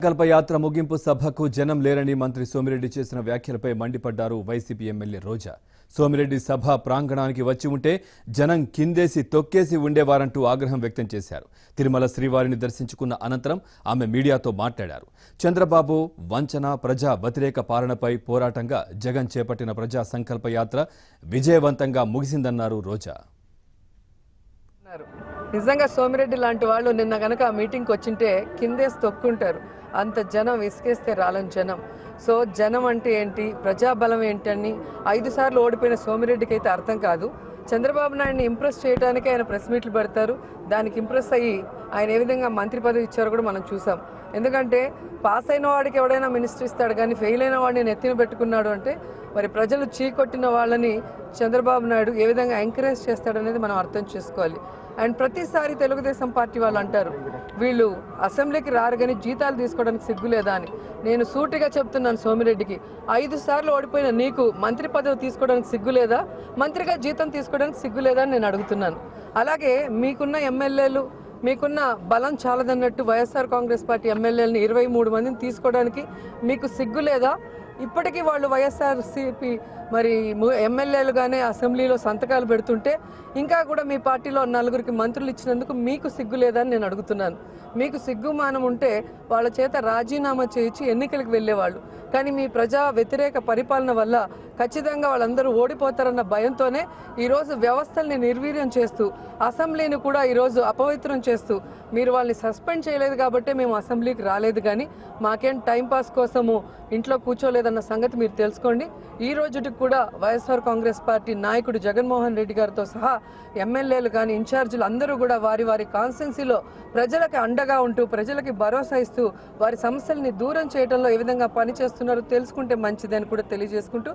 సంకల్పయాత్ర ముగింపు సభకు జనం లేరని మంత్రి సోమిరెడ్డి చేసిన వ్యాఖ్యలపై మండిపడ్డారు వైసీపీ ఎమ్మెల్యే రోజా. సోమిరెడ్డి సభ ప్రాంగణానికి వచ్చి ఉంటే జనం కిందేసి తొక్కేసి ఉండేవారంటూ ఆగ్రహం వ్యక్తం చేశారు. తిరుమల శ్రీవారిని దర్శించుకున్న అనంతరం ఆమె మీడియాతో మాట్లాడారు. చంద్రబాబు వంచన, ప్రజా వ్యతిరేక పాలనపై పోరాటంగా జగన్ చేపట్టిన ప్రజా సంకల్పయాత్ర విజయవంతంగా ముగిసిందన్నారు రోజా. నిజంగా సోమిరెడ్డి లాంటి వాళ్ళు నిన్న గనక మీటింగ్కి వచ్చింటే కిందేసి తొక్కుంటారు. అంత జనం విసికేస్తే రాలని జనం. సో జనం అంటే ఏంటి, ప్రజాబలం ఏంటని 5 సార్లు ఓడిపోయిన సోమిరెడ్డికి అయితే అర్థం కాదు. చంద్రబాబు నాయుడిని ఇంప్రెస్ చేయడానికి ఆయన ప్రెస్ మీట్లు పెడతారు. దానికి ఇంప్రెస్ అయ్యి ఆయన ఏ విధంగా మంత్రి పదవి ఇచ్చారో కూడా మనం చూసాం. ఎందుకంటే పాస్ అయిన వాడికి ఎవడైనా మినిస్టర్ ఇస్తాడు, కానీ ఫెయిల్ అయిన వాడిని నెత్తిన పెట్టుకున్నాడు అంటే మరి ప్రజలు చీకొట్టిన వాళ్ళని చంద్రబాబు నాయుడు ఏ విధంగా ఎంకరేజ్ చేస్తాడనేది మనం అర్థం చేసుకోవాలి. అండ్ ప్రతిసారి తెలుగుదేశం పార్టీ వాళ్ళు అంటారు వీళ్ళు అసెంబ్లీకి రారు కానీ జీతాలు తీసుకోవడానికి సిగ్గులేదా అని. నేను సూటిగా చెప్తున్నాను సోమిరెడ్డికి, 5 సార్లు ఓడిపోయిన నీకు మంత్రి పదవి తీసుకోవడానికి సిగ్గులేదా, మంత్రిగా జీతం తీసుకోవడానికి సిగ్గులేదా అని నేను అడుగుతున్నాను. అలాగే మీకున్న ఎమ్మెల్యేలు, మీకున్న బలం చాలదన్నట్టు వైఎస్ఆర్ కాంగ్రెస్ పార్టీ ఎమ్మెల్యేలని 23 మందిని తీసుకోవడానికి మీకు సిగ్గు లేదా? ఇప్పటికీ వాళ్ళు వైఎస్ఆర్సీపీ మరి ఎమ్మెల్యేలుగానే అసెంబ్లీలో సంతకాలు పెడుతుంటే ఇంకా కూడా మీ పార్టీలో 4గురికి మంత్రులు ఇచ్చినందుకు మీకు సిగ్గు లేదని నేను అడుగుతున్నాను. మీకు సిగ్గుమానం ఉంటే వాళ్ళ చేత రాజీనామా చేయించి ఎన్నికలకు వెళ్ళేవాళ్ళు. కానీ మీ ప్రజా వ్యతిరేక పరిపాలన వల్ల ఖచ్చితంగా వాళ్ళందరూ ఓడిపోతారన్న భయంతోనే ఈరోజు వ్యవస్థల్ని నిర్వీర్యం చేస్తూ అసెంబ్లీని కూడా ఈరోజు అపవిత్రం చేస్తూ మీరు వాళ్ళని సస్పెండ్ చేయలేదు కాబట్టి మేము అసెంబ్లీకి రాలేదు, కానీ మాకేం టైంపాస్ కోసము ఇంట్లో కూర్చోలేదన్న సంగతి మీరు తెలుసుకోండి. ఈ రోజుకి కూడా వైఎస్ఆర్ కాంగ్రెస్ పార్టీ నాయకుడు జగన్మోహన్ రెడ్డి గారితో సహా ఎమ్మెల్యేలు కానీ ఇన్ఛార్జీలు అందరూ కూడా వారి వారి కాన్స్టిట్యున్సీలో ప్రజలకు అండగా ఉంటూ ప్రజలకి భరోసా ఇస్తూ వారి సమస్యల్ని దూరం చేయడంలో ఏ విధంగా పనిచేస్తున్నారో తెలుసుకుంటే మంచిదని కూడా తెలియజేసుకుంటూ